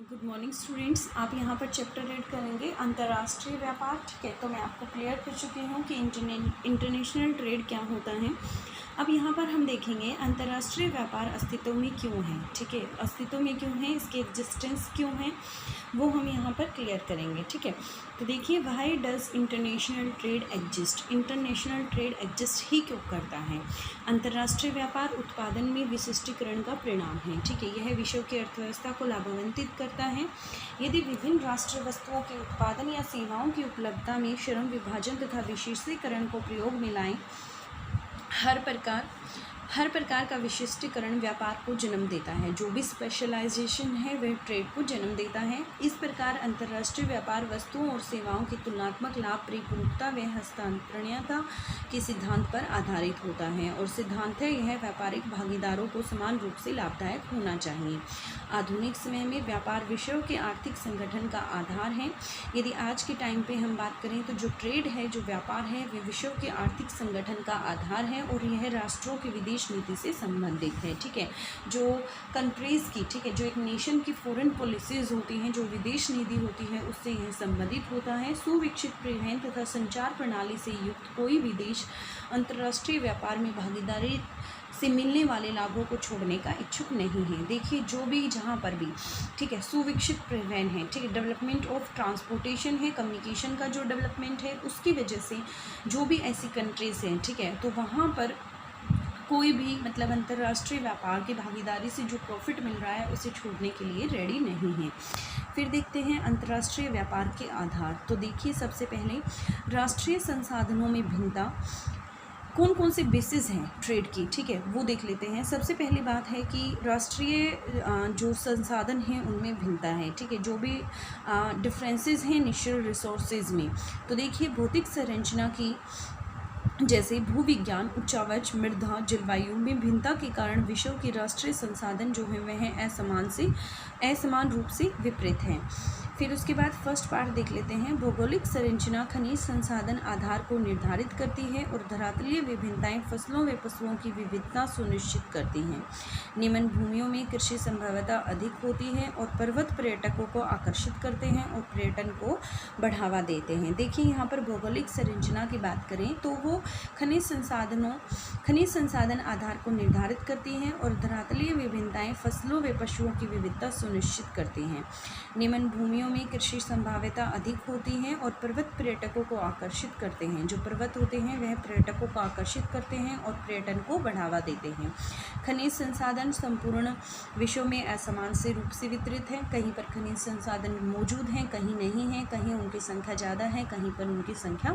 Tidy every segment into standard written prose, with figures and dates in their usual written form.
Good morning students. आप यहाँ पर चैप्टर रीड करेंगे अंतर्राष्ट्रीय व्यापार। ठीक है, तो मैं आपको क्लियर कर चुकी हूँ कि इंटरनेशनल ट्रेड क्या होता है। अब यहाँ पर हम देखेंगे अंतर्राष्ट्रीय व्यापार अस्तित्व में क्यों है। ठीक है, अस्तित्व में क्यों है, इसके एग्जिस्टेंस क्यों है, वो हम यहाँ पर क्लियर करेंगे। ठीक है, तो देखिए why does international trade exist. International trade exist ही क्यों करता है। अंतर्राष्ट्रीय व्यापार उत्पादन में विशिष्टीकरण का परिणाम है। ठीक है, यह विश्व की अर्थव्यवस्था को लाभान्वित करता है। यदि विभिन्न राष्ट्र वस्तुओं के उत्पादन या सेवाओं की उपलब्धता में श्रम विभाजन तथा विशेषीकरण को प्रयोग में लाएं, हर प्रकार का विशिष्टीकरण व्यापार को जन्म देता है। जो भी स्पेशलाइजेशन है वह ट्रेड को जन्म देता है। इस प्रकार अंतर्राष्ट्रीय व्यापार वस्तुओं और सेवाओं की तुलनात्मक लाभ परिपूर्णता व हस्तांतरणीयता के सिद्धांत पर आधारित होता है और सिद्धांत है यह व्यापारिक भागीदारों को समान रूप से लाभदायक होना चाहिए। आधुनिक समय में व्यापार विश्व के आर्थिक संगठन का आधार है। यदि आज के टाइम पे हम बात करें तो जो ट्रेड है, जो व्यापार है, वह विश्व के आर्थिक संगठन का आधार है और यह राष्ट्रों की विदेश नीति से संबंधित है। ठीक है, जो कंट्रीज़ की, ठीक है, जो एक नेशन की फॉरेन पॉलिसीज़ होती हैं, जो विदेश नीति होती है, उससे यह संबंधित होता है। सुविकसित परिवहन तथा संचार प्रणाली से युक्त कोई भी देश अंतर्राष्ट्रीय व्यापार में भागीदारी से मिलने वाले लाभों को छोड़ने का इच्छुक नहीं है। देखिए जो भी जहाँ पर भी, ठीक है, सुविकसित परिवहन है, ठीक है, डेवलपमेंट ऑफ ट्रांसपोर्टेशन है, कम्युनिकेशन का जो डेवलपमेंट है, उसकी वजह से जो भी ऐसी कंट्रीज़ हैं, ठीक है, तो वहाँ पर कोई भी मतलब अंतर्राष्ट्रीय व्यापार की भागीदारी से जो प्रॉफिट मिल रहा है उसे छोड़ने के लिए रेडी नहीं है। फिर देखते हैं अंतर्राष्ट्रीय व्यापार के आधार। तो देखिए सबसे पहले राष्ट्रीय संसाधनों में भिन्नता, कौन कौन से बेसिस हैं ट्रेड की, ठीक है, वो देख लेते हैं। सबसे पहली बात है कि राष्ट्रीय जो संसाधन हैं उनमें भिन्नता है। ठीक है, जो भी डिफरेंसेस हैं नेचुरल रिसोर्सेज में, तो देखिए भौतिक संरचना की जैसे भूविज्ञान, उच्चावच, मृदा, जलवायु में भिन्नता के कारण विश्व के राष्ट्रीय संसाधन जो हैं वह असमान रूप से विपरीत हैं। फिर उसके बाद फर्स्ट पार्ट देख लेते हैं। भौगोलिक संरचना खनिज संसाधन आधार को निर्धारित करती है और धरातलीय विभिन्नताएं फसलों व पशुओं की विविधता सुनिश्चित करती हैं। निम्न भूमियों में कृषि संभाव्यता अधिक होती है और पर्वत पर्यटकों को आकर्षित करते हैं और पर्यटन को बढ़ावा देते हैं। देखिए यहाँ पर भौगोलिक संरचना की बात करें तो वो खनिज संसाधन आधार को निर्धारित करती हैं और धरातलीय विभिन्नताएं फसलों व पशुओं की विविधता सुनिश्चित करती हैं। निम्न भूमियों में कृषि संभाव्यता अधिक होती है और पर्वत पर्यटकों को आकर्षित करते हैं। जो पर्वत होते हैं वह पर्यटकों को आकर्षित करते हैं और पर्यटन को बढ़ावा देते हैं। खनिज संसाधन संपूर्ण विश्व में असमान से रूप से वितरित है। कहीं पर खनिज संसाधन मौजूद हैं, कहीं नहीं है, कहीं उनकी संख्या ज़्यादा है, कहीं पर उनकी संख्या,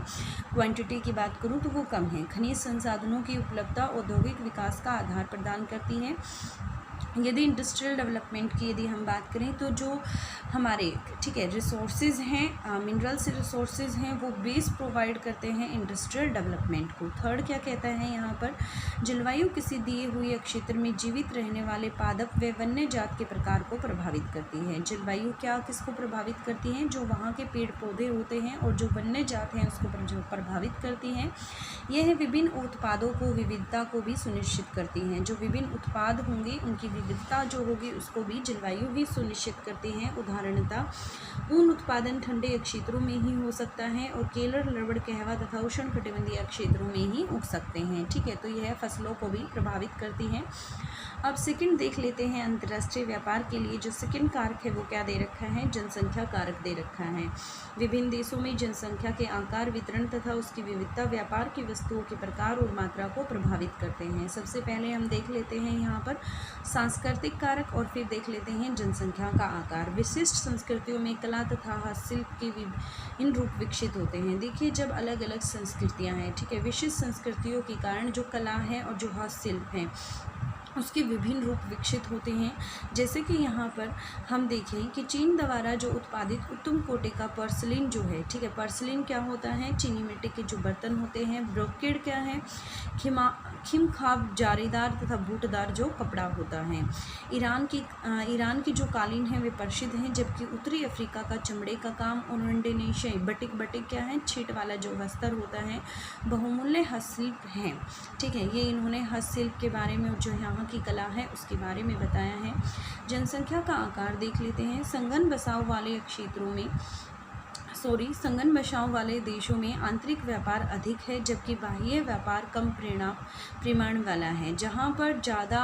क्वांटिटी की बात करूँ तो वो कम है। खनिज संसाधनों की उपलब्धता औद्योगिक विकास का आधार प्रदान करती है। यदि इंडस्ट्रियल डेवलपमेंट की यदि हम बात करें तो जो हमारे, ठीक है, रिसोर्सेज हैं, मिनरल्स रिसोर्सेज हैं, वो बेस प्रोवाइड करते हैं इंडस्ट्रियल डेवलपमेंट को। थर्ड क्या कहता है यहाँ पर, जलवायु किसी दिए हुए क्षेत्र में जीवित रहने वाले पादप व वन्य जात के प्रकार को प्रभावित करती है। जलवायु क्या किसको प्रभावित करती है, जो वहाँ के पेड़ पौधे होते हैं और जो वन्य जात हैं उसको प्रभावित करती हैं। यह विभिन्न उत्पादों को विविधता को भी सुनिश्चित करती हैं। जो विभिन्न उत्पाद होंगे उनकी विविधता जो होगी उसको भी जलवायु ही सुनिश्चित करती हैं। उदाहरणतः ऊन उत्पादन ठंडे क्षेत्रों में ही हो सकता है और केरल, रबड़, कहवा तथा उष्णकटिबंधीय क्षेत्रों में ही उग सकते हैं। ठीक है, तो यह फसलों को भी प्रभावित करती हैं। अब सेकंड देख लेते हैं अंतर्राष्ट्रीय व्यापार के लिए जो सेकंड कारक है वो क्या दे रखा है, जनसंख्या कारक दे रखा है। विभिन्न देशों में जनसंख्या के आकार, वितरण तथा उसकी विविधता व्यापार की वस्तुओं के प्रकार और मात्रा को प्रभावित करते हैं। सबसे पहले हम देख लेते हैं यहाँ पर सांस्कृतिक कारक और फिर देख लेते हैं जनसंख्या का आकार। विशिष्ट संस्कृतियों में कला तथा हस्तशिल्प के इन रूप विकसित होते हैं। देखिए जब अलग अलग संस्कृतियाँ हैं, ठीक है, विशिष्ट संस्कृतियों के कारण जो कला है और जो हस्तशिल्प है उसके विभिन्न रूप विकसित होते हैं। जैसे कि यहाँ पर हम देखें कि चीन द्वारा जो उत्पादित उत्तम कोटि का पर्सलिन जो है, ठीक है, पर्सलिन क्या होता है, चीनी मिट्टी के जो बर्तन होते हैं। ब्रोकेड क्या है, खिमखाब जारीदार तथा बूटदार जो कपड़ा होता है। ईरान की जो कालीन है वे प्रसिद्ध हैं, जबकि उत्तरी अफ्रीका का चमड़े का काम और इंडोनेशियाई बटिक क्या है, छीट वाला जो वस्त्र होता है, बहुमूल्य हस्तशिल्प हैं। ठीक है, ये इन्होंने हस्तशिल्प के बारे में जो यहाँ की कला है उसके बारे में बताया है। जनसंख्या का आकार देख लेते हैं। संगन बसाव वाले देशों में आंतरिक व्यापार अधिक है, जबकि बाह्य व्यापार कम परिमाण वाला है। जहाँ पर ज़्यादा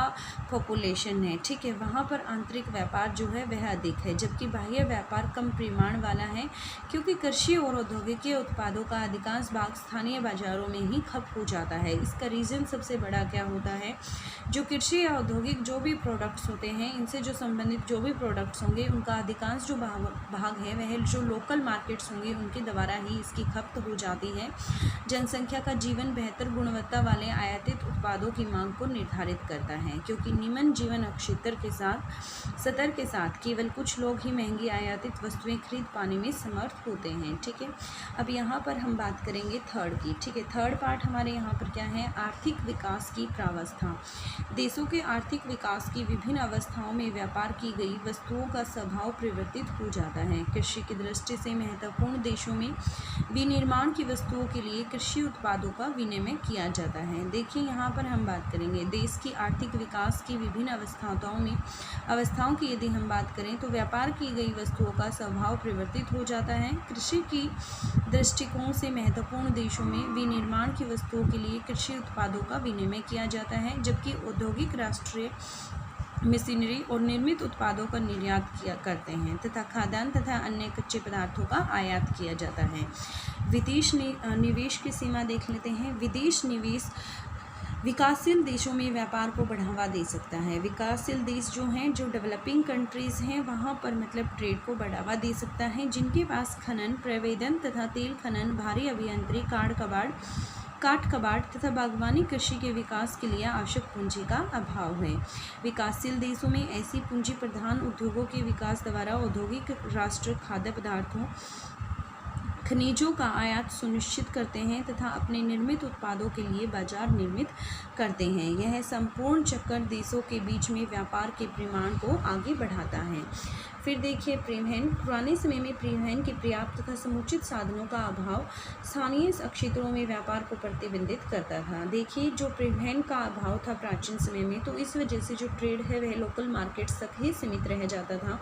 पॉपुलेशन है, ठीक है, वहाँ पर आंतरिक व्यापार जो है वह अधिक है, जबकि बाह्य व्यापार कम परिमाण वाला है, क्योंकि कृषि और औद्योगिक उत्पादों का अधिकांश भाग स्थानीय बाजारों में ही खप हो जाता है। इसका रीज़न सबसे बड़ा क्या होता है, जो कृषि या औद्योगिक जो भी प्रोडक्ट्स होते हैं, इनसे जो संबंधित जो भी प्रोडक्ट्स होंगे, उनका अधिकांश जो भाग है वह जो लोकल मार्केट्स होंगे उनके द्वारा ही इसकी खपत हो जाती है। जनसंख्या का जीवन बेहतर गुणवत्ता वाले आयातित उत्पादों की मांग को निर्धारित करता है, क्योंकि निम्न जीवन स्तर के साथ केवल कुछ लोग ही महंगी आयातित वस्तुएं खरीद पाने में समर्थ होते हैं। ठीक है, अब यहाँ पर हम बात करेंगे थर्ड की। ठीक है, थर्ड पार्ट हमारे यहाँ पर क्या है, आर्थिक विकास की प्रावस्था। देशों के आर्थिक विकास की विभिन्न अवस्थाओं में व्यापार की गई वस्तुओं का स्वभाव परिवर्तित हो जाता है। कृषि की दृष्टि से महत्वपूर्ण देशों में विनिर्माण की वस्तुओं के लिए कृषि उत्पादों का विनिमय किया जाता है। देखिए, यहाँ पर हम बात करेंगे देश की आर्थिक विकास की विभिन्न अवस्थाओं की यदि हम बात करें तो व्यापार की गई वस्तुओं का स्वभाव परिवर्तित हो जाता है। कृषि की दृष्टिकोण से महत्वपूर्ण देशों में विनिर्माण की वस्तुओं के लिए कृषि उत्पादों का विनिमय किया जाता है, जबकि औद्योगिक राष्ट्रीय मशीनरी और निर्मित उत्पादों का निर्यात करते हैं तथा खाद्यान्न तथा अन्य कच्चे पदार्थों का आयात किया जाता है। विदेश निवेश की सीमा देख लेते हैं। विदेश निवेश विकासशील देशों में व्यापार को बढ़ावा दे सकता है। विकासशील देश जो हैं, जो डेवलपिंग कंट्रीज़ हैं, वहाँ पर मतलब ट्रेड को बढ़ावा दे सकता है, जिनके पास खनन, प्रवेदन तथा तेल खनन, भारी अभियंत्रिकी, काठ कबाड़ तथा बागवानी कृषि के विकास के लिए आवश्यक पूंजी का अभाव है। विकासशील देशों में ऐसी पूंजी प्रधान उद्योगों के विकास द्वारा औद्योगिक राष्ट्र खाद्य पदार्थों, खनिजों का आयात सुनिश्चित करते हैं तथा अपने निर्मित उत्पादों के लिए बाजार निर्मित करते हैं। यह संपूर्ण चक्कर देशों के बीच में व्यापार के परिमाण को आगे बढ़ाता है। फिर देखिए परिवहन। पुराने समय में परिवहन के पर्याप्त तथा समुचित साधनों का अभाव स्थानीय क्षेत्रों में व्यापार को प्रतिबंधित करता था। देखिए, जो परिवहन का अभाव था प्राचीन समय में, तो इस वजह से जो ट्रेड है वह लोकल मार्केट्स तक ही सीमित रह जाता था।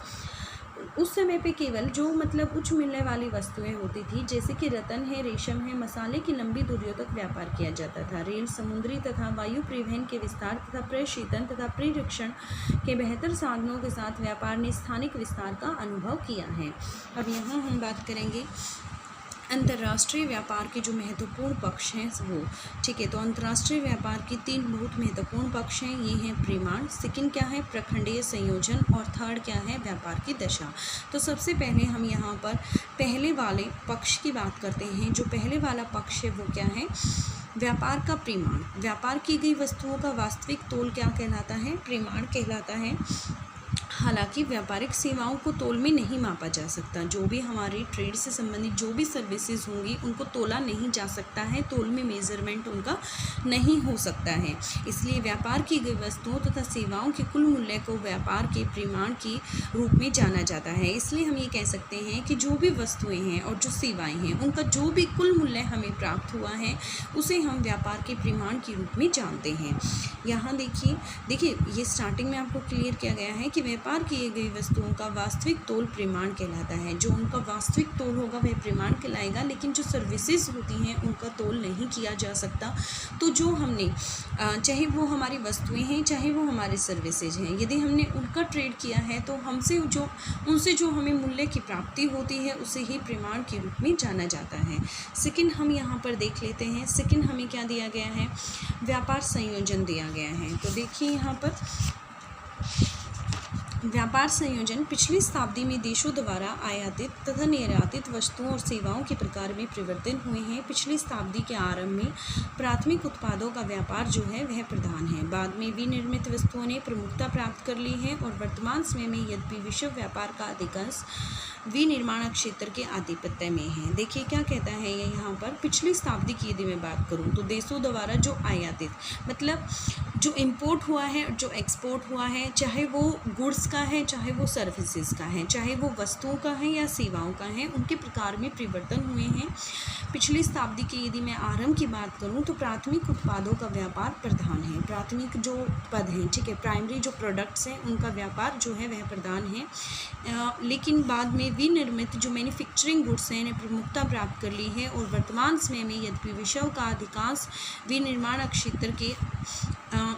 उस समय पे केवल जो मतलब उच्च मूल्य वाली वस्तुएं होती थी, जैसे कि रत्न है, रेशम है, मसाले की लंबी दूरियों तक व्यापार किया जाता था। रेल, समुद्री तथा वायु परिवहन के विस्तार तथा प्रशीतन तथा परिरक्षण के बेहतर साधनों के साथ व्यापार ने स्थानिक विस्तार का अनुभव किया है। अब यहाँ हम बात करेंगे अंतर्राष्ट्रीय व्यापार के जो महत्वपूर्ण पक्ष हैं वो। ठीक है, तो अंतर्राष्ट्रीय व्यापार की 3 बहुत महत्वपूर्ण पक्ष हैं। ये हैं परिमाण, सेकंड क्या है प्रखंडीय संयोजन, और थर्ड क्या है व्यापार की दशा। तो सबसे पहले हम यहाँ पर पहले वाले पक्ष की बात करते हैं। जो पहले वाला पक्ष है वो क्या है, व्यापार का परिमाण। व्यापार की गई वस्तुओं का वास्तविक तोल क्या कहलाता है, परिमाण कहलाता है। हालांकि व्यापारिक सेवाओं को तोल में नहीं मापा जा सकता। जो भी हमारी ट्रेड से संबंधित जो भी सर्विसेज होंगी उनको तोला नहीं जा सकता है, तोल में मेजरमेंट उनका नहीं हो सकता है। इसलिए व्यापार की गई वस्तुओं तथा सेवाओं के कुल मूल्य को व्यापार के परिमाण के रूप में जाना जाता है। इसलिए हम ये कह सकते हैं कि जो भी वस्तुएं हैं और जो सेवाएं हैं उनका जो भी कुल मूल्य हमें प्राप्त हुआ है उसे हम व्यापार के परिमाण के रूप में जानते हैं। यहाँ देखिए ये स्टार्टिंग में आपको क्लियर किया गया है कि व्यापार किए गई वस्तुओं का वास्तविक तोल परिमाण कहलाता है। जो उनका वास्तविक तोल होगा वह परिमाण कहलाएगा, लेकिन जो सर्विसेज होती हैं उनका तोल नहीं किया जा सकता। तो जो हमने चाहे वो हमारी वस्तुएं हैं चाहे वो हमारे सर्विसेज हैं, यदि हमने उनका ट्रेड किया है तो उनसे जो हमें मूल्य की प्राप्ति होती है उसे ही परिमाण के रूप में जाना जाता है। सेकंड हम यहाँ पर देख लेते हैं। सेकंड हमें क्या दिया गया है, व्यापार संयोजन दिया गया है। तो देखिए यहाँ पर व्यापार संयोजन पिछली शताब्दी में देशों द्वारा आयातित तथा निर्यातित वस्तुओं और सेवाओं के प्रकार में परिवर्तन हुए हैं। पिछली शताब्दी के आरंभ में प्राथमिक उत्पादों का व्यापार जो है वह प्रधान है। बाद में विनिर्मित वस्तुओं ने प्रमुखता प्राप्त कर ली है और वर्तमान समय में यद्यपि विश्व व्यापार का अधिकांश विनिर्माण क्षेत्र के आधिपत्य में है। देखिए क्या कहता है ये यहाँ पर, पिछली शताब्दी की यदि मैं बात करूँ तो देशों द्वारा जो आयातित मतलब जो इंपोर्ट हुआ है, जो एक्सपोर्ट हुआ है, चाहे वो गुड्स का है, चाहे वो सर्विसेज का है, चाहे वो वस्तुओं का है या सेवाओं का है, उनके प्रकार में परिवर्तन हुए हैं। पिछली शताब्दी की यदि मैं आरंभ की बात करूं तो प्राथमिक उत्पादों का व्यापार प्रधान है। प्राथमिक जो उत्पाद हैं, ठीक है, प्राइमरी जो प्रोडक्ट्स हैं उनका व्यापार जो है वह प्रधान है। लेकिन बाद में विनिर्मित जो मैन्युफैक्चरिंग गुड्स हैं ने प्रमुखता प्राप्त कर ली है और वर्तमान समय में यद्यपि विश्व का अधिकांश विनिर्माण क्षेत्र के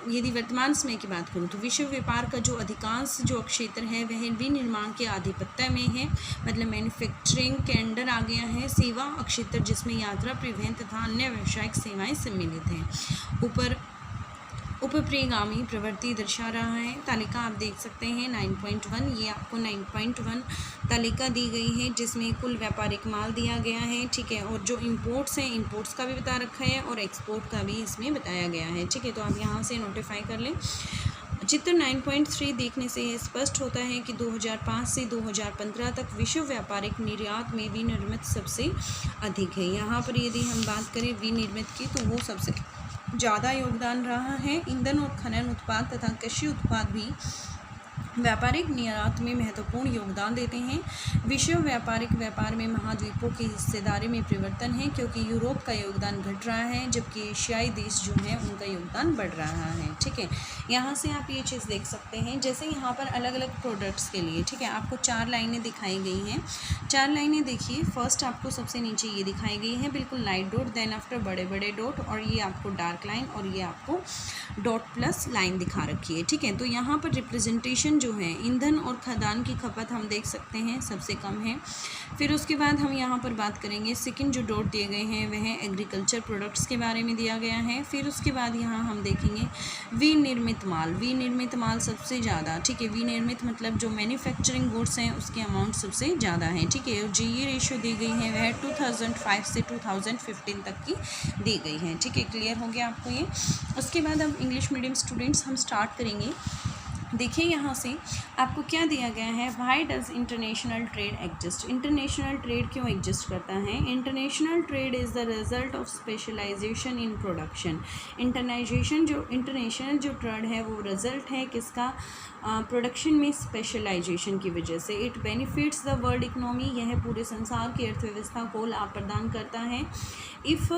यदि वर्तमान समय की बात करूँ तो विश्व व्यापार का जो अधिकांश जो क्षेत्र है वह विनिर्माण के आधिपत्य में है, मतलब मैन्युफैक्चरिंग के अंडर आ गया है। सेवा क्षेत्र जिसमें यात्रा, परिवहन तथा अन्य व्यावसायिक सेवाएं सम्मिलित हैं। उपरिगामी प्रवृत्ति दर्शा रहा है। तालिका आप देख सकते हैं 9.1, ये आपको 9.1 तालिका दी गई है जिसमें कुल व्यापारिक माल दिया गया है, ठीक है, और जो इंपोर्ट्स हैं इंपोर्ट्स का भी बता रखा है और एक्सपोर्ट का भी इसमें बताया गया है, ठीक है। तो आप यहाँ से नोटिफाई कर लें। चित्र 9.3 देखने से यह स्पष्ट होता है कि 2005 से 2015 तक विश्व व्यापारिक निर्यात में विनिर्मित सबसे अधिक है। यहाँ पर यदि हम बात करें विनिर्मित की तो वो सबसे ज़्यादा योगदान रहा है। ईंधन और खनन उत्पाद तथा कृषि उत्पाद भी व्यापारिक निर्यात में महत्वपूर्ण योगदान देते हैं। विश्व व्यापारिक व्यापार में महाद्वीपों की हिस्सेदारी में परिवर्तन है क्योंकि यूरोप का योगदान घट रहा है जबकि एशियाई देश जो हैं उनका योगदान बढ़ रहा है, ठीक है। यहाँ से आप ये चीज़ देख सकते हैं, जैसे यहाँ पर अलग अलग प्रोडक्ट्स के लिए, ठीक है, आपको 4 लाइनें दिखाई गई हैं। 4 लाइनें देखिए, फर्स्ट आपको सबसे नीचे ये दिखाई गई है बिल्कुल लाइट डॉट, देन आफ्टर बड़े बड़े डॉट, और ये आपको डार्क लाइन और ये आपको डॉट प्लस लाइन दिखा रखी है, ठीक है। तो यहाँ पर रिप्रेजेंटेशन जो है ईंधन और खदान की खपत हम देख सकते हैं सबसे कम है। फिर उसके बाद हम यहाँ पर बात करेंगे, सेकंड जो डॉट दिए गए हैं वह एग्रीकल्चर प्रोडक्ट्स के बारे में दिया गया है। फिर उसके बाद यहाँ हम देखेंगे विनिर्मित माल, विनिर्मित माल सबसे ज़्यादा, ठीक है। विनिर्मित मतलब जो मैन्युफैक्चरिंग गुड्स हैं उसके अमाउंट सबसे ज़्यादा है, ठीक है। और जी रेशियो दी गई है वह 2005 से 2015 तक की दी गई है, ठीक है। क्लियर हो गया आपको ये। उसके बाद अब इंग्लिश मीडियम स्टूडेंट्स हम स्टार्ट करेंगे। देखिए यहाँ से आपको क्या दिया गया है, why does international trade exist. International trade क्यों एग्जिस्ट करता है? International trade is the result of specialization in production. International जो ट्रेड है वो रिजल्ट है किसका? प्रोडक्शन में स्पेशलाइजेशन की वजह से। It benefits the world economy, यह पूरे संसार की अर्थव्यवस्था को लाभ प्रदान करता है। इफ़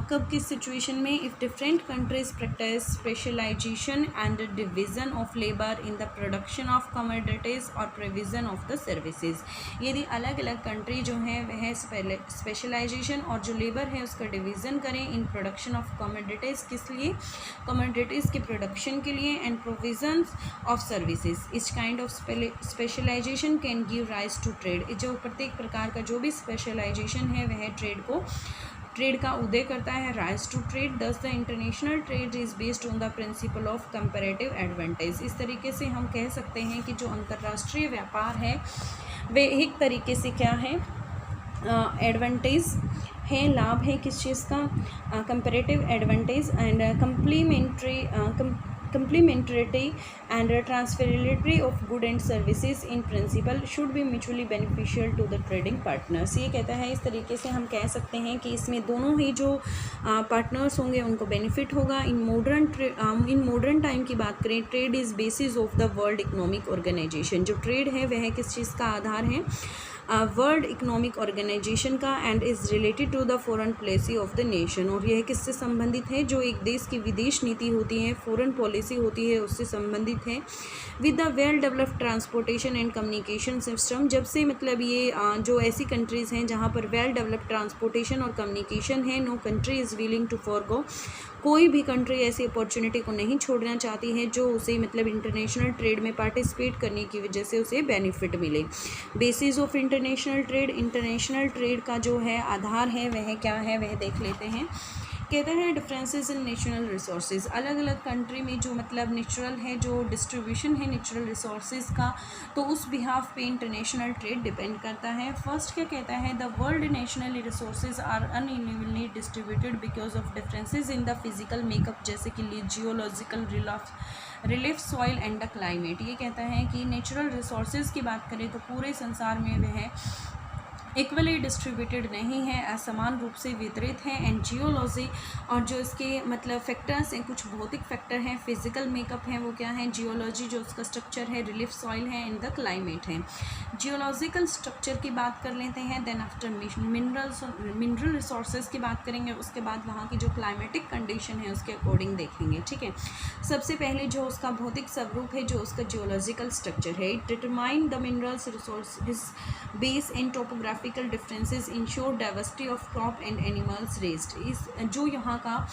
कब किस सिचुएशन में? If different countries practice specialization and division of labour in the production of commodities और प्रोविज़न ऑफ द सर्विसेज। यदि अलग अलग कंट्री जो है वह स्पेशलाइजेशन और जो लेबर है उसका डिवीज़न करें इन प्रोडक्शन ऑफ कमोडिटीज़, किस लिए? कमोडिटीज़ के प्रोडक्शन के लिए, एंड प्रोविज़न ऑफ सर्विसेज। इस kind of specialization can give rise to trade. जो प्रत्येक प्रकार का जो भी स्पेशलाइजेशन है वह ट्रेड का उदय करता है, राइज टू ट्रेड। दस the international trade is based on the principle of comparative advantage. इस तरीके से हम कह सकते हैं कि जो अंतर्राष्ट्रीय व्यापार है वे एक तरीके से क्या है, एडवांटेज है, लाभ है किस चीज़ का? Comparative advantage and complementarity and transferability of goods and services in principle should be mutually beneficial to the trading partners। ये कहता है, इस तरीके से हम कह सकते हैं कि इसमें दोनों ही जो पार्टनर्स होंगे उनको बेनिफिट होगा। इन मॉडर्न टाइम की बात करें, trade is basis of the world economic organization. जो ट्रेड है वह किस चीज़ का आधार है? वर्ल्ड इकोनॉमिक ऑर्गेनाइजेशन का, and is related to the foreign policy of the nation. और यह किससे संबंधित है? जो एक देश की विदेश नीति होती है, फॉरेन पॉलिसी होती है, उससे संबंधित है। With the well developed transportation and communication system, जब से मतलब ये जो ऐसी कंट्रीज़ हैं जहाँ पर वेल डेवलप्ड ट्रांसपोर्टेशन और कम्युनिकेशन है, no country is willing to forgo. कोई भी कंट्री ऐसी अपॉर्चुनिटी को नहीं छोड़ना चाहती है जो उसे मतलब इंटरनेशनल ट्रेड में पार्टिसिपेट करने की वजह से उसे बेनिफिट मिले। Basis of international trade, international trade का जो है आधार है वह क्या है वह देख लेते हैं। कहते हैं डिफरेंसेस इन नेचुरल रिसोर्सेज, अलग अलग कंट्री में जो मतलब नेचुरल है, जो डिस्ट्रीब्यूशन है नेचुरल रिसोर्सेज का, तो उस बिहाफ पे इंटरनेशनल ट्रेड डिपेंड करता है। फर्स्ट क्या कहता है, the world national resources are unevenly distributed because of differences in the physical makeup, जैसे कि geological relief, soil and the climate. ये कहता है कि नेचुरल रिसोर्सेज की बात करें तो पूरे संसार में वह इक्वली डिस्ट्रीब्यूटेड नहीं है, असमान रूप से वितरित है। एंड जियोलॉजी, और जो इसके मतलब फैक्टर्स हैं, कुछ भौतिक फैक्टर हैं, फिजिकल मेकअप है, वो क्या है, जियोलॉजी जो उसका स्ट्रक्चर है, रिलीफ सॉइल है, एंड द क्लाइमेट है। जियोलॉजिकल स्ट्रक्चर की बात कर लेते हैं, देन आफ्टर मिनरल रिसोर्सेज की बात करेंगे, उसके बाद वहाँ की जो क्लाइमेटिक कंडीशन है उसके अकॉर्डिंग देखेंगे, ठीक है। सबसे पहले जो उसका भौतिक स्वरूप है, जो उसका जियोलॉजिकल स्ट्रक्चर है, it determine the minerals resources base and topography differences ensure diversity of crop and animals raised। इस जो यहाँ का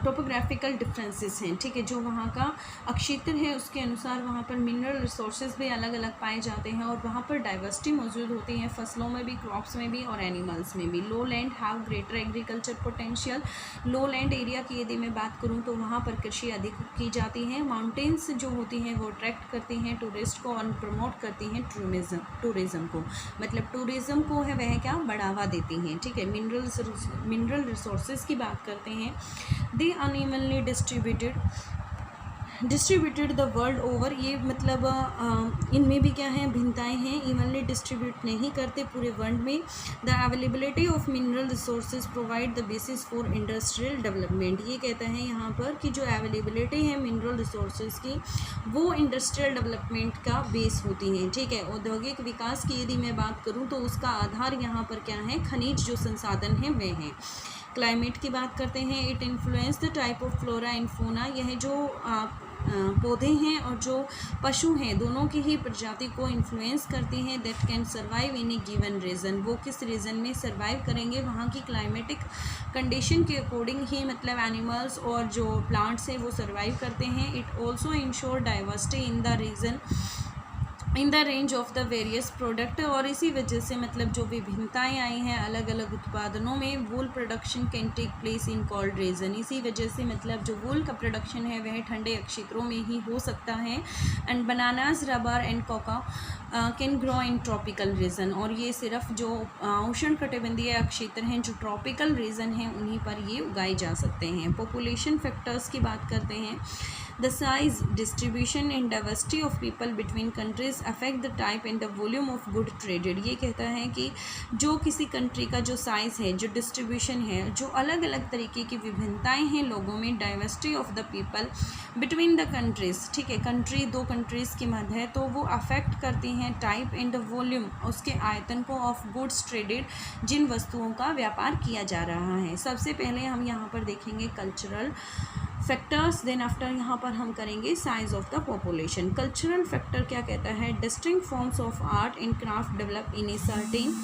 टोपोग्राफिकल डिफरेंसेस हैं, ठीक है, जो वहाँ का अक्षेत्र है उसके अनुसार वहाँ पर मिनरल रिसोर्सेज भी अलग अलग पाए जाते हैं, और वहाँ पर डाइवर्सिटी मौजूद होती है, फसलों में भी, क्रॉप्स में भी और एनिमल्स में भी। लो land have greater agriculture potential, low land area की यदि मैं बात करूँ तो वहाँ पर कृषि अधिक की जाती है। माउंटेन्स जो होती हैं वो अट्रैक्ट करती हैं टूरिस्ट को और प्रमोट करती हैं टूरिज़्म को, मतलब टूरिज़्म को है वह क्या बढ़ावा देती हैं, ठीक है। मिनरल रिसोर्सेज की बात करते हैं, they unevenly distributed the world over, ये मतलब इनमें भी क्या है, भिन्नताएं हैं, इवनली डिस्ट्रीब्यूट नहीं करते पूरे वर्ल्ड में। The availability of mineral resources provide the basis for industrial development. ये कहता है यहाँ पर कि जो अवेलेबिलिटी है मिनरल रिसोर्सेज की, वो इंडस्ट्रियल डेवलपमेंट का बेस होती है, ठीक है। औद्योगिक विकास की यदि मैं बात करूँ तो उसका आधार यहाँ पर क्या है, खनिज जो संसाधन हैं वे हैं। क्लाइमेट की बात करते हैं, it influence the type of flora and fauna, यह जो पौधे हैं और जो पशु हैं दोनों की ही प्रजाति को इन्फ्लुएंस करती हैं। That can survive in a given region, वो किस रीजन में सर्वाइव करेंगे, वहाँ की क्लाइमेटिक कंडीशन के अकॉर्डिंग ही मतलब एनिमल्स और जो प्लांट्स हैं वो सर्वाइव करते हैं। It also ensure diversity in the region in the range of the various product, और इसी वजह से मतलब जो विभिन्नताएं आई हैं अलग अलग उत्पादनों में, wool production can take place in cold region, इसी वजह से मतलब जो वूल का प्रोडक्शन है वह ठंडे क्षेत्रों में ही हो सकता है। And bananas, rubber and Coca can grow in tropical region, और ये सिर्फ जो उष्ण कटिबंधीय क्षेत्र हैं, जो ट्रॉपिकल रीजन हैं, उन्हीं पर ये उगाए जा सकते हैं। पॉपुलेशन फैक्टर्स की बात करते हैं, the size, distribution and diversity of people between countries affect the type and the volume of good traded. ये कहता है कि जो किसी कंट्री का जो साइज़ है, जो डिस्ट्रीब्यूशन है, जो अलग अलग तरीके की विभिन्नताएं हैं लोगों में, diversity of the people between the countries, ठीक है, कंट्री दो कंट्रीज़ के मध्य है, तो वो अफेक्ट करती हैं टाइप एंड द वॉल्यूम, उसके आयतन को, ऑफ गुड्स ट्रेडेड, जिन वस्तुओं का व्यापार किया जा रहा है। सबसे पहले हम यहाँ पर देखेंगे कल्चरल फैक्टर्स, देन आफ्टर यहाँ पर हम करेंगे size of the population. Cultural factor क्या कहता है, distinct forms of art and craft develop in a certain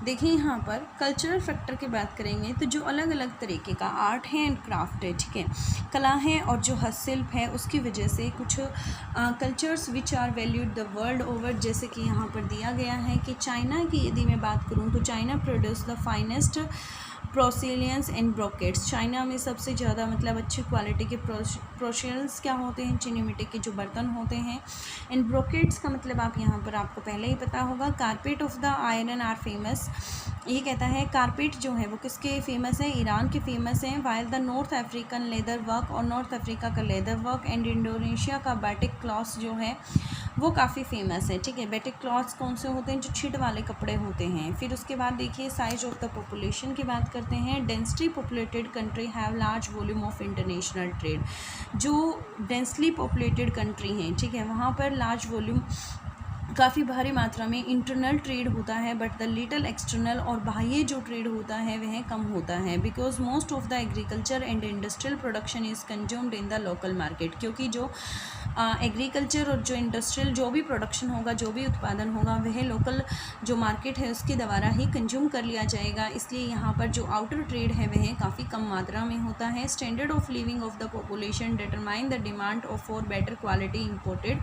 देखिए यहाँ पर कल्चरल फैक्टर की बात करेंगे तो जो अलग अलग तरीके का आर्ट है एंड क्राफ्ट है, ठीक है, कला है और जो हस्तशिल्प है, उसकी वजह से कुछ cultures which are valued the world over, जैसे कि यहाँ पर दिया गया है कि चाइना की यदि मैं बात करूँ तो China produce the finest porcelains and brocades. China में सबसे ज़्यादा मतलब अच्छी क्वालिटी के प्रोसिल्स क्या होते हैं, चीनी मिट्टी के जो बर्तन होते हैं। एंड ब्रोकेट्स का मतलब आप यहाँ पर आपको पहले ही पता होगा, carpet of the Iran are famous. ये कहता है कारपेट जो है वो किसके फेमस है, ईरान के फेमस हैं। While the north African leather work, और नॉर्थ अफ्रीका का लेदर वर्क एंड इंडोनेशिया का बैटिक क्लॉथ्स जो है वो काफ़ी फेमस है, ठीक है। बैटिक क्लॉथ्स कौन से होते हैं, जो छिट वाले कपड़े होते हैं। फिर उसके बाद देखिए साइज ऑफ द पॉपुलेशन की बात करते हैं। Densely populated country have large volume of international trade. जो डेंसली पॉपुलेटेड कंट्री हैं, ठीक है, वहाँ पर लार्ज वॉल्यूम काफ़ी भारी मात्रा में इंटरनल ट्रेड होता है, बट द लिटल एक्सटर्नल और बाह्य जो ट्रेड होता है वह कम होता है, because most of the agriculture and industrial production is consumed in the local market. क्योंकि जो एग्रीकल्चर और जो इंडस्ट्रियल जो भी प्रोडक्शन होगा, जो भी उत्पादन होगा, वह लोकल जो मार्केट है उसके द्वारा ही कंज्यूम कर लिया जाएगा। इसलिए यहाँ पर जो आउटर ट्रेड है वह काफ़ी कम मात्रा में होता है। Standard of living of the population determine the demand of for better quality imported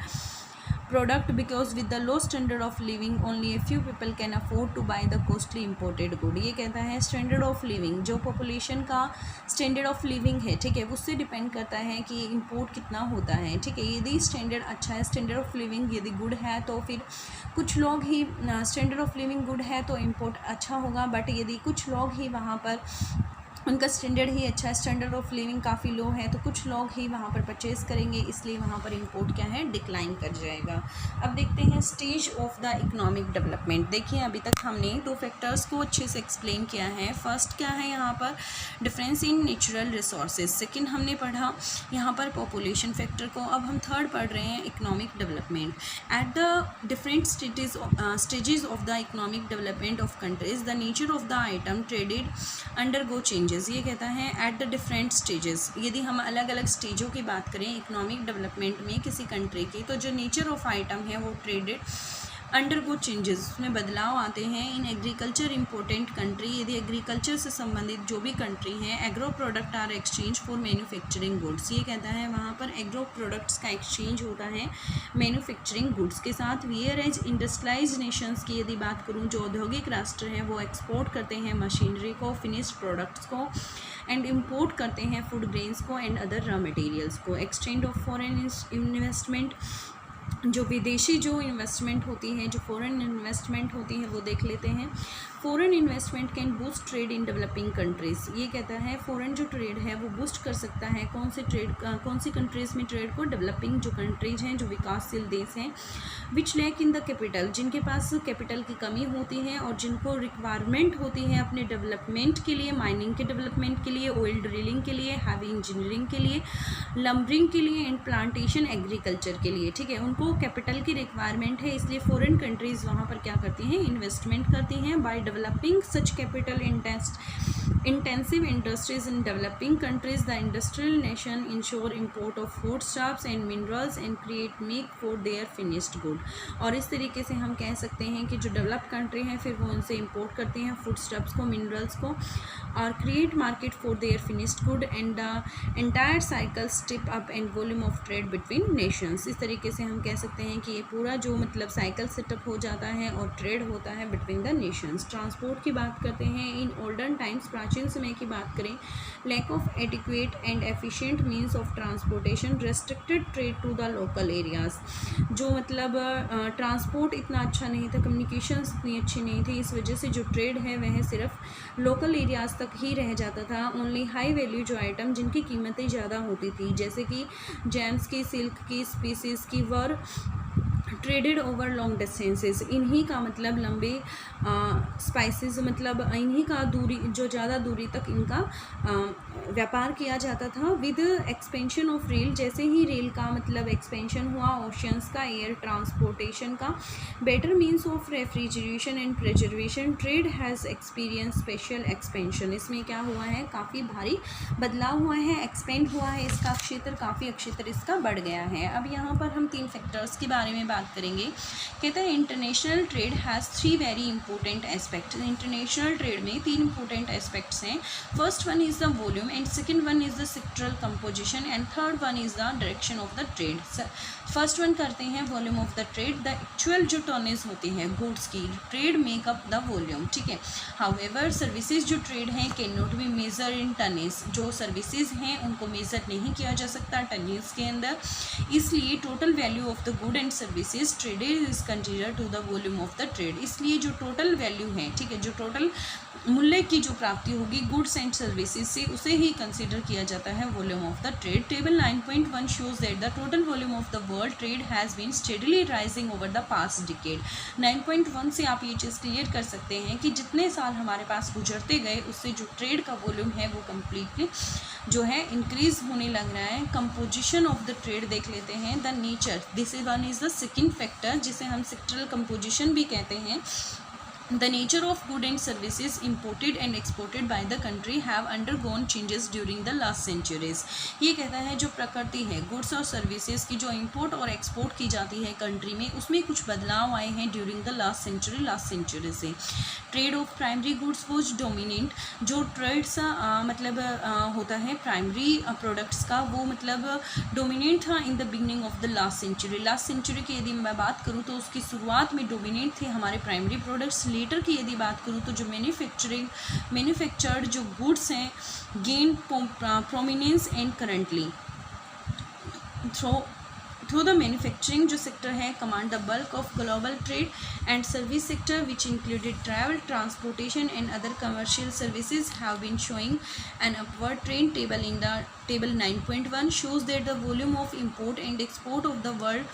product, because with the low standard of living only a few people can afford to buy the costly imported good। ये कहता है standard of living, जो population का standard of living है, ठीक है, उससे depend करता है कि इम्पोर्ट कितना होता है, ठीक है। यदि स्टैंडर्ड अच्छा है, स्टैंडर्ड ऑफ लिविंग यदि गुड है, तो फिर कुछ लोग ही स्टैंडर्ड ऑफ लिविंग गुड है तो इम्पोर्ट अच्छा होगा, बट यदि कुछ लोग ही वहाँ पर उनका स्टैंडर्ड ही अच्छा है, स्टैंडर्ड ऑफ लिविंग काफ़ी लो है, तो कुछ लोग ही वहाँ पर परचेज़ करेंगे, इसलिए वहाँ पर इंपोर्ट क्या है, डिक्लाइन कर जाएगा। अब देखते हैं stage of the economic development. देखिए अभी तक हमने 2 फैक्टर्स को अच्छे से एक्सप्लेन किया है। फर्स्ट क्या है यहाँ पर, difference in natural resources. Second हमने पढ़ा यहाँ पर पॉपुलेशन फैक्टर को। अब हम थर्ड पढ़ रहे हैं economic development. At the different stages of the economic development of countries the nature of the item traded undergo changes. ये कहता है एट द डिफरेंट स्टेजेस, यदि हम अलग अलग स्टेजों की बात करें इकोनॉमिक डेवलपमेंट में किसी कंट्री की, तो जो नेचर ऑफ आइटम है वो ट्रेडेड अंडरगो चेंजेस, उसमें बदलाव आते हैं। इन एग्रीकल्चर इंपॉर्टेंट कंट्री, यदि एग्रीकल्चर से संबंधित जो भी कंट्री हैं, agro product are exchange for manufacturing goods. ये कहता है वहाँ पर एग्रो प्रोडक्ट्स का एक्सचेंज होता है मैन्युफैक्चरिंग गुड्स के साथ। वियर एज इंडस्ट्रियलाइज नेशंस की यदि बात करूँ, जो औद्योगिक राष्ट्र हैं वो एक्सपोर्ट करते हैं मशीनरी को, फिनिश्ड प्रोडक्ट्स को, एंड इम्पोर्ट करते हैं फूड ग्रेन्स को एंड अदर रॉ मटेरियल्स को। एक्सचेंज ऑफ फॉरेन इन्वेस्टमेंट, जो विदेशी जो इन्वेस्टमेंट होती है, जो फॉरेन इन्वेस्टमेंट होती है वो देख लेते हैं। Foreign investment can boost trade in developing countries. ये कहता है फॉरेन जो ट्रेड है वो बूस्ट कर सकता है कौन सी कंट्रीज़ में ट्रेड को, डेवलपिंग जो कंट्रीज़ हैं, जो विकासशील देश हैं। विच लैक इन द कैपिटल, जिनके पास कैपिटल की कमी होती है और जिनको रिक्वायरमेंट होती है अपने डेवलपमेंट के लिए, माइनिंग के डेवलपमेंट के लिए, ऑयल ड्रिलिंग के लिए, हैवी इंजीनियरिंग के लिए, लम्बरिंग के लिए एंड प्लांटेशन एग्रीकल्चर के लिए, ठीक है, उनको कैपिटल की रिक्वायरमेंट है। इसलिए फॉरेन कंट्रीज़ वहाँ पर क्या करती हैं, इन्वेस्टमेंट करती हैं। By developing such capital intensive industries in developing countries, the industrial nation ensure import of foodstuffs and minerals and create make for their finished good। और इस तरीके से हम कह सकते हैं कि जो डेवलप कंट्री हैं फिर वो उनसे इम्पोर्ट करती हैं फूडस्टफ्स को, मिनरल्स को, और create market for their finished good and the entire cycle step up and volume of trade between Nations. इस तरीके से हम कह सकते हैं कि ये पूरा जो मतलब साइकिल सेटअप हो जाता है और ट्रेड होता है बिटवीन द नेशंस। ट्रांसपोर्ट की बात करते हैं। इन ओल्डन टाइम्स, प्राचीन समय की बात करें, lack of adequate and efficient means of transportation restricted trade to the local areas. जो मतलब ट्रांसपोर्ट इतना अच्छा नहीं था, कम्युनिकेशंस इतनी अच्छी नहीं थी, इस वजह से जो ट्रेड है वह सिर्फ लोकल एरियाज़ तक ही रह जाता था। ओनली हाई वैल्यू जो आइटम जिनकी कीमतें ज़्यादा होती थी, जैसे कि जेम्स की, सिल्क की, स्पीसीज़ की, वर ट्रेडेड ओवर लॉन्ग डिस्टेंसेस। इन्हीं का मतलब लंबे स्पाइसेस, मतलब इन्हीं का दूरी, जो ज़्यादा दूरी तक इनका व्यापार किया जाता था। विद एक्सपेंशन ऑफ रेल, जैसे ही रेल का मतलब एक्सपेंशन हुआ, ओशियंस का, एयर ट्रांसपोर्टेशन का, better means of refrigeration and preservation, trade has experience special expansion. इसमें क्या हुआ है, काफ़ी भारी बदलाव हुआ है, एक्सपेंड हुआ है इसका क्षेत्र, काफ़ी क्षेत्र इसका बढ़ गया है। अब यहाँ पर हम 3 फैक्टर्स के बारे में बात करेंगे। कहते हैं international trade has 3 very important aspect. International trade में 3 इंपॉर्टेंट एस्पेक्ट्स हैं। First one is the volume and second one is the sectoral composition and third one is the direction of the trade. First one करते हैं volume of the trade. The actual जो टर्नेज होती है goods की, trade makeup the volume, ठीक है। However services जो trade हैं can not be measure in tonnage. जो सर्विसेज हैं उनको मेजर नहीं किया जा सकता टनेज के अंदर, इसलिए total value of the good and services traded is consider to the volume of the trade. इसलिए जो टोटल वैल्यू है, ठीक है, जो टोटल मूल्य की जो प्राप्ति होगी गुड्स एंड सर्विसेज से, उसे ही कंसीडर किया जाता है volume of the trade. Table 9.1 shows that the total volume of the world trade has been steadily rising over the past decade. 9.1 से आप ये चीज़ क्लियर कर सकते हैं कि जितने साल हमारे पास गुजरते गए उससे जो ट्रेड का वॉल्यूम है वो कम्प्लीटली जो है इंक्रीज होने लग रहा है। कंपोजिशन ऑफ द ट्रेड देख लेते हैं। The nature, this is one is the second factor, जिसे हम सेक्टरल कंपोजिशन भी कहते हैं, the nature of goods and services imported and exported by the country have undergone changes during the last centuries। ये कहता है जो प्रकृति है गुड्स और सर्विसेज की जो इंपोर्ट और एक्सपोर्ट की जाती है कंट्री में, उसमें कुछ बदलाव आए हैं ड्यूरिंग द लास्ट सेंचुरी से। Trade off primary goods was dominant, जो ट्रेड्स मतलब होता है प्राइमरी प्रोडक्ट्स का, वो मतलब डोमिनेंट था in the beginning of the last century. Last century की यदि मैं बात करूँ तो उसकी शुरुआत में डोमिनेंट थे हमारे प्राइमरी प्रोडक्ट्स। लेटर की यदि बात करूँ तो जो मैन्युफैक्चर्ड जो गुड्स हैं gain prominence and currently through the manufacturing जो सेक्टर है command the bulk of global trade and service sector which included travel, transportation and other commercial services have been showing an upward trend. Table in the table 9.1 shows that the volume of import and export of the world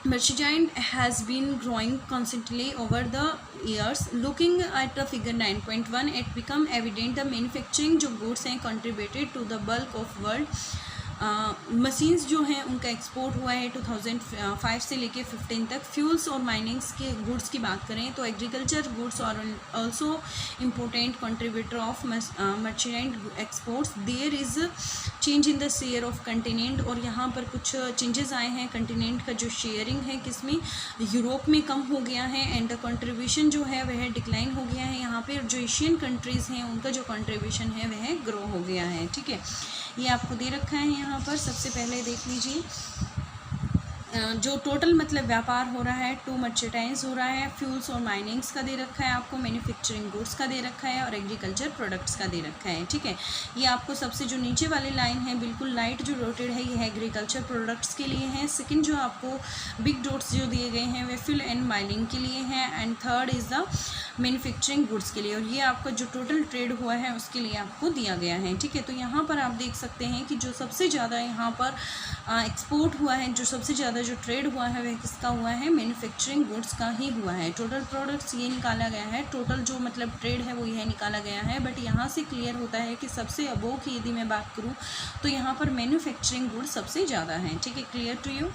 merchandise has been growing constantly over the years। Looking at the figure 9.1, it become evident the manufacturing जो goods हैं contributed to the bulk of world machines जो हैं उनका export हुआ है 2005 से लेके 15 तक। फ्यूल्स और माइनिंग्स के गुड्स की बात करें तो एग्रीकल्चर गुड्स और also important contributor of merchandise exports. There is change in the share of continent, और यहाँ पर कुछ चेंजेस आए हैं। कंटिनेंट का जो शेयरिंग है किसमें, यूरोप में कम हो गया है, एंड द कंट्रीब्यूशन जो है वह डिक्लाइन हो गया है। यहाँ पर जो एशियन कंट्रीज़ हैं उनका जो कंट्रीब्यूशन है वह ग्रो हो गया है। ठीक है, ये आपको दे रखा है यहाँ पर। सबसे पहले देख लीजिए जो टोटल मतलब व्यापार हो रहा है टू मर्चेंडाइज हो रहा है, फ्यूल्स और माइनिंग्स का दे रखा है आपको, मैन्युफैक्चरिंग गुड्स का दे रखा है और एग्रीकल्चर प्रोडक्ट्स का दे रखा है। ठीक है, ये आपको सबसे जो नीचे वाली लाइन है बिल्कुल लाइट जो रोटेड है ये है एग्रीकल्चर प्रोडक्ट्स के लिए है। सेकंड जो आपको बिग डॉट्स जो दिए गए हैं वे फिल एंड माइनिंग के लिए हैं, and third is the manufacturing goods के लिए, और ये आपका जो टोटल ट्रेड हुआ है उसके लिए आपको दिया गया है। ठीक है, तो यहाँ पर आप देख सकते हैं कि जो सबसे ज़्यादा यहाँ पर एक्सपोर्ट हुआ है, जो सबसे ज़्यादा जो ट्रेड हुआ है वह किसका हुआ है, मैन्युफैक्चरिंग गुड्स का ही हुआ है। टोटल प्रोडक्ट्स ये निकाला गया है, टोटल जो मतलब ट्रेड है वो यह निकाला गया है, बट यहाँ से क्लियर होता है कि सबसे अबोव की यदि मैं बात करूँ तो यहाँ पर मैन्युफैक्चरिंग गुड्स सबसे ज़्यादा हैं। ठीक है, क्लियर टू यू।